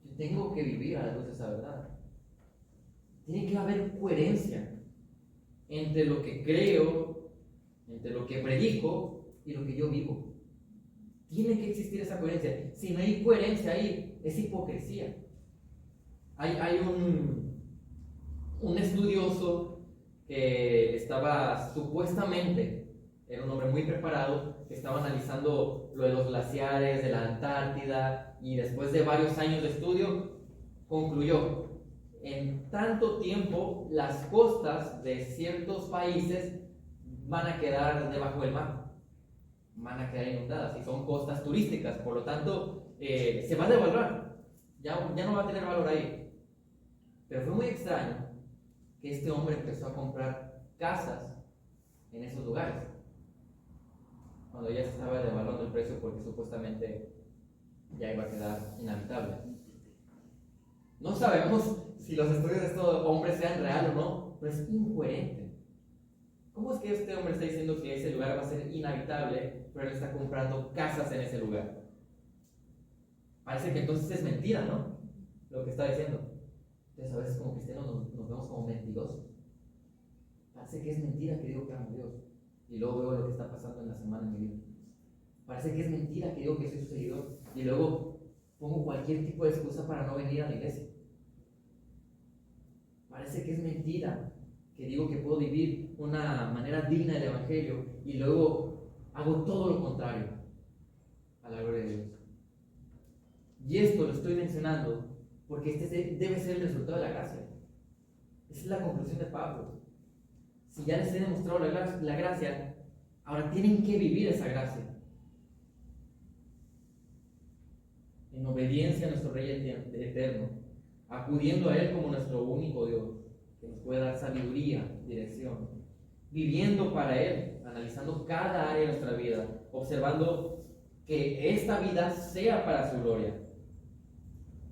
A: yo tengo que vivir a la luz de esa verdad. Tiene que haber coherencia entre lo que creo, entre lo que predico y lo que yo vivo. Tiene que existir esa coherencia. Si no hay coherencia ahí, es hipocresía. Hay un estudioso que estaba supuestamente, era un hombre muy preparado, que estaba analizando lo de los glaciares, de la Antártida, y después de varios años de estudio, concluyó, en tanto tiempo las costas de ciertos países van a quedar debajo del mar, van a quedar inundadas y son costas turísticas, por lo tanto se va a devaluar, ya no va a tener valor ahí. Pero fue muy extraño que este hombre empezó a comprar casas en esos lugares, cuando ya se estaba devaluando el precio porque supuestamente ya iba a quedar inhabitable. No sabemos si los estudios de estos hombres sean reales o no, pero es incoherente. ¿Cómo es que este hombre está diciendo que ese lugar va a ser inhabitable, pero él está comprando casas en ese lugar? Parece que entonces es mentira, ¿no? Lo que está diciendo. Entonces a veces como cristianos nos vemos como mentirosos. Parece que es mentira que digo que amo a Dios y luego veo lo que está pasando en la semana en mi vida. Parece que es mentira que digo que soy su seguidor y luego pongo cualquier tipo de excusa para no venir a la iglesia. Parece que es mentira que digo que puedo vivir una manera digna del Evangelio y luego hago todo lo contrario a la gloria de Dios. Y esto lo estoy mencionando porque este debe ser el resultado de la gracia. Esa es la conclusión de Pablo. Si ya les he demostrado la gracia, ahora tienen que vivir esa gracia. En obediencia a nuestro Rey eterno, acudiendo a Él como nuestro único Dios, que nos puede dar sabiduría, dirección, viviendo para Él, analizando cada área de nuestra vida, observando que esta vida sea para su gloria,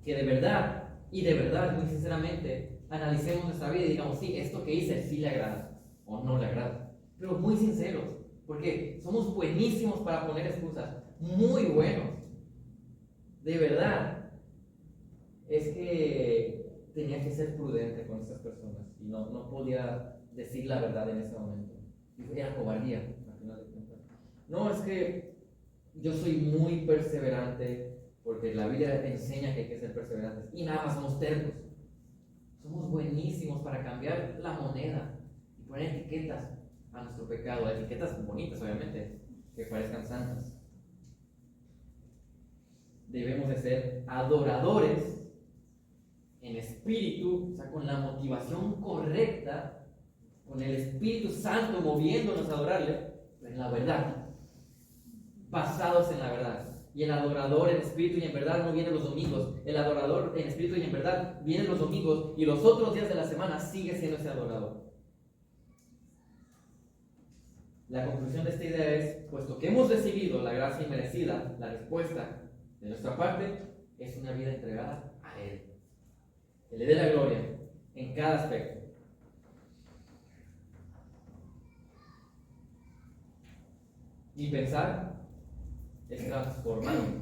A: que de verdad, muy sinceramente, analicemos nuestra vida y digamos, sí, esto que hice sí le agrada o no le agrada, pero muy sinceros, porque somos buenísimos para poner excusas, muy buenos. De verdad, es que tenía que ser prudente con estas personas y no podía decir la verdad en ese momento. Era cobardía, al final de cuentas. No, es que yo soy muy perseverante porque la Biblia enseña que hay que ser perseverantes y nada más somos tercos. Somos buenísimos para cambiar la moneda y poner etiquetas a nuestro pecado, etiquetas bonitas obviamente, que parezcan santas. Debemos de ser adoradores en espíritu, o sea, con la motivación correcta, con el Espíritu Santo moviéndonos a adorarle, pero en la verdad, basados en la verdad. Y el adorador en espíritu y en verdad no viene los domingos. El adorador en espíritu y en verdad viene los domingos y los otros días de la semana sigue siendo ese adorador. La conclusión de esta idea es, puesto que hemos recibido la gracia inmerecida, la respuesta de nuestra parte es una vida entregada a Él. Que le dé la gloria en cada aspecto. Y pensar es transformarme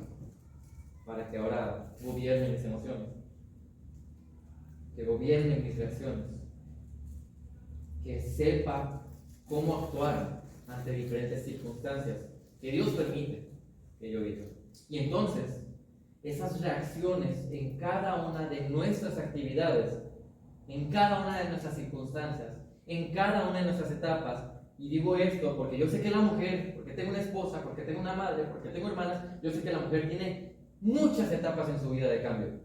A: para que ahora gobierne mis emociones, que gobierne mis reacciones, que sepa cómo actuar ante diferentes circunstancias que Dios permite que yo viva. Y entonces, esas reacciones en cada una de nuestras actividades, en cada una de nuestras circunstancias, en cada una de nuestras etapas, y digo esto porque yo sé que la mujer, porque tengo una esposa, porque tengo una madre, porque tengo hermanas, yo sé que la mujer tiene muchas etapas en su vida de cambio.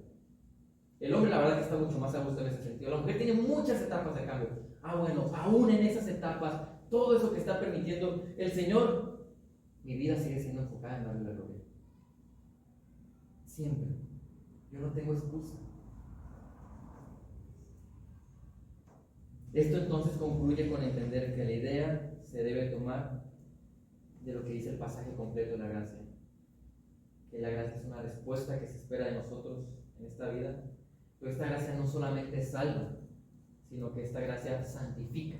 A: El hombre la verdad que está mucho más a gusto en ese sentido. La mujer tiene muchas etapas de cambio. Bueno, aún en esas etapas, todo eso que está permitiendo el Señor, mi vida sigue siendo enfocada en darle la gloria. Siempre. Yo no tengo excusa. Esto entonces concluye con entender que la idea se debe tomar de lo que dice el pasaje completo de la gracia. Que la gracia es una respuesta que se espera de nosotros en esta vida. Pero esta gracia no solamente salva, sino que esta gracia santifica.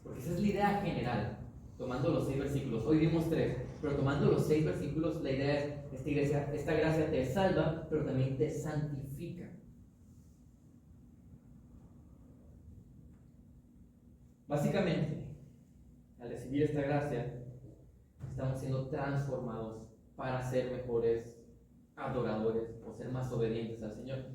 A: Porque esa es la idea general, tomando los 6 versículos. Hoy vimos 3, pero tomando los 6 versículos, la idea es, esta gracia te salva, pero también te santifica. Básicamente, al recibir esta gracia, estamos siendo transformados para ser mejores adoradores o ser más obedientes al Señor.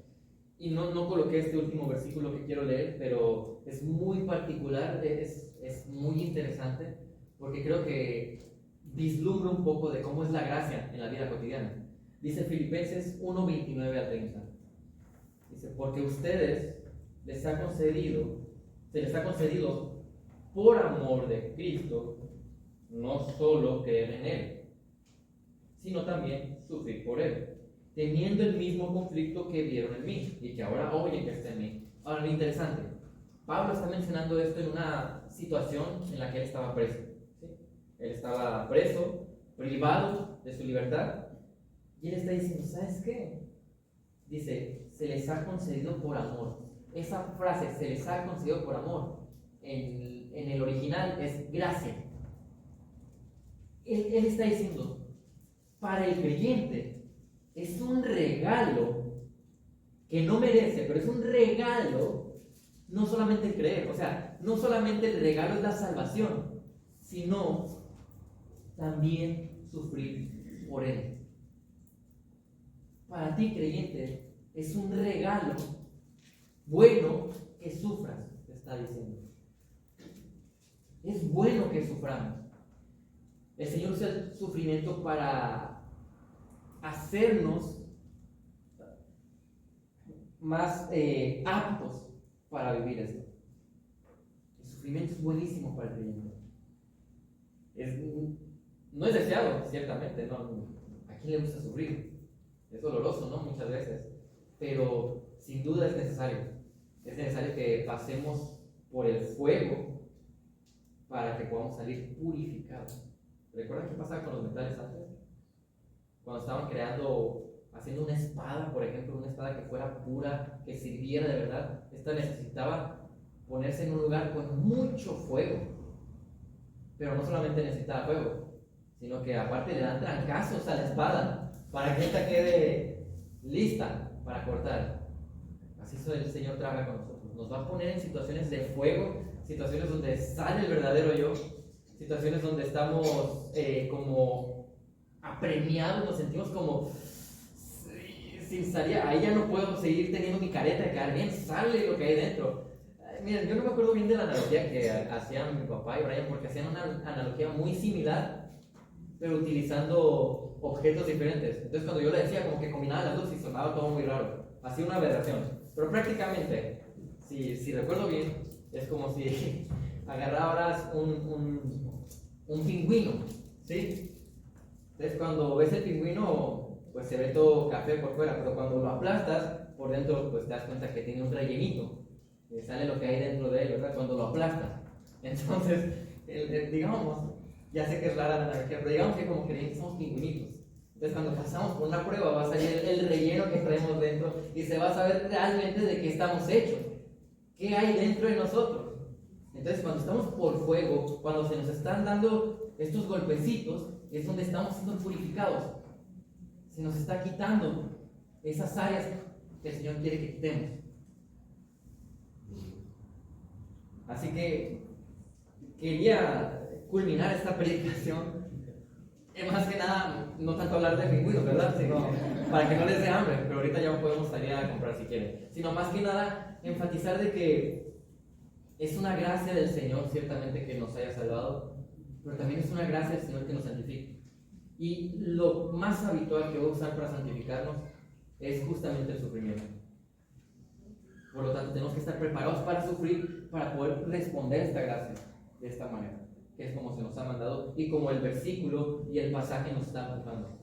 A: Y no coloqué este último versículo que quiero leer, pero es muy particular, es muy interesante, porque creo que vislumbra un poco de cómo es la gracia en la vida cotidiana. Dice Filipenses 1, 29 al 30. Dice, porque a ustedes se les ha concedido por amor de Cristo, no solo creer en Él, sino también sufrir por Él, teniendo el mismo conflicto que vieron en mí y que ahora oyen que está en mí. Ahora, lo interesante, Pablo está mencionando esto en una situación en la que él estaba preso. ¿Sí? Él estaba preso, privado de su libertad, y él está diciendo, ¿sabes qué? Dice, se les ha concedido por amor. Esa frase, se les ha concedido por amor, en el original es gracia. Él está diciendo, para el creyente es un regalo que no merece, pero es un regalo, no solamente el creer, o sea, no solamente el regalo es la salvación, sino también sufrir por Él. Para ti, creyente, es un regalo bueno que sufras, te está diciendo. Es bueno que suframos. El Señor usa el sufrimiento para hacernos más aptos para vivir esto. El sufrimiento es buenísimo para el creyente. No es deseado, ciertamente, ¿no? ¿A quién le gusta sufrir? Es doloroso, ¿no? Muchas veces. Pero sin duda es necesario. Es necesario que pasemos por el fuego para que podamos salir purificados. ¿Recuerdan qué pasaba con los metales antes? Cuando estaban haciendo una espada, por ejemplo, una espada que fuera pura, que sirviera de verdad, esta necesitaba ponerse en un lugar con mucho fuego. Pero no solamente necesitaba fuego, sino que aparte le dan trancazos a la espada para que esta quede lista para cortar. Así el Señor trabaja con nosotros. Nos va a poner en situaciones de fuego, situaciones donde sale el verdadero yo, situaciones donde estamos como apremiados, nos sentimos como sin salir. Ahí ya no puedo seguir teniendo mi careta de quedar bien, sale lo que hay dentro. Miren, yo no me acuerdo bien de la analogía que hacían mi papá y Brian, porque hacían una analogía muy similar, pero utilizando objetos diferentes. Entonces cuando yo le decía, como que combinaba las dos y sonaba todo muy raro. Hacía una aberración. Pero prácticamente, si recuerdo bien, es como si agarraras un pingüino, ¿sí? Entonces cuando ves el pingüino, pues se ve todo café por fuera, pero cuando lo aplastas, por dentro, pues te das cuenta que tiene un rellenito. Sale lo que hay dentro de él, ¿verdad? Cuando lo aplastas. Entonces, digamos, ya sé que es rara la analogía, pero digamos que como creyentes somos pingüinitos. Entonces, cuando pasamos por una prueba, va a salir el relleno que traemos dentro y se va a saber realmente de qué estamos hechos, qué hay dentro de nosotros. Entonces, cuando estamos por fuego, cuando se nos están dando estos golpecitos, es donde estamos siendo purificados. Se nos está quitando esas áreas que el Señor quiere que quitemos. Así que quería culminar esta predicación, más que nada, no tanto hablar de pingüinos, ¿verdad? Sino para que no les dé hambre, pero ahorita ya podemos salir a comprar si quieren. Sino más que nada, enfatizar de que es una gracia del Señor, ciertamente, que nos haya salvado, pero también es una gracia del Señor que nos santifique. Y lo más habitual que voy a usar para santificarnos es justamente el sufrimiento. Por lo tanto, tenemos que estar preparados para sufrir, para poder responder a esta gracia de esta manera, que es como se nos ha mandado y como el versículo y el pasaje nos están empujando.